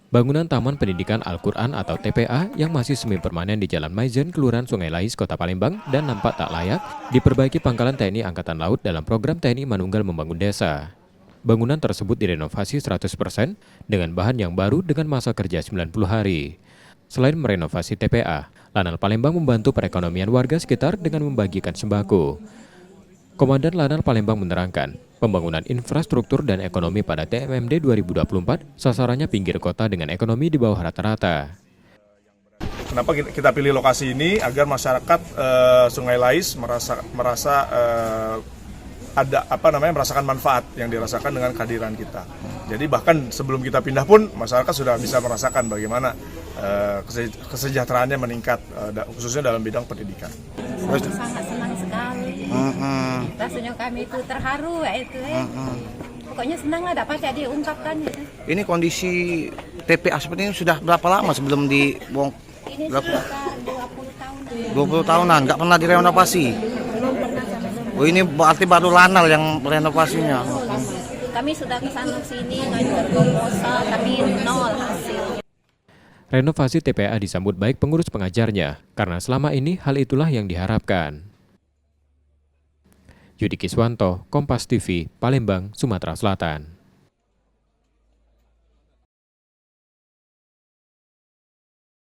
Bangunan Taman Pendidikan Al-Quran atau TPA yang masih semi permanen di Jalan Maizen, Kelurahan Sungai Lais, Kota Palembang dan nampak tak layak, diperbaiki Pangkalan TNI Angkatan Laut dalam program TNI Manunggal Membangun Desa. Bangunan tersebut direnovasi 100% dengan bahan yang baru dengan masa kerja 90 hari. Selain merenovasi TPA, Lanal Palembang membantu perekonomian warga sekitar dengan membagikan sembako. Komandan Lanal Palembang menerangkan, pembangunan infrastruktur dan ekonomi pada TMMD 2024 sasarannya pinggir kota dengan ekonomi di bawah rata-rata. Kenapa kita pilih lokasi ini? Agar masyarakat Sungai Lais merasa merasakan manfaat yang dirasakan dengan kehadiran kita. Jadi bahkan sebelum kita pindah pun masyarakat sudah bisa merasakan bagaimana kesejahteraannya meningkat, khususnya dalam bidang pendidikan. Sangat senang sekali. Rasanya kami itu terharu ya itu. Pokoknya senang lah dapat jadi diungkapkan gitu. Ini kondisi TPA seperti ini sudah berapa lama sebelum dibongkar? Ini sudah 20 tahun. 20 tahunan, nggak pernah direnovasi. Oh, ini berarti baru Lanal yang renovasinya. Kami sudah ke sana sini ngajukan proposal tapi nol hasil. Renovasi TPA disambut baik pengurus pengajarnya, karena selama ini hal itulah yang diharapkan. Yudi Kiswanto, Kompas TV, Palembang, Sumatera Selatan.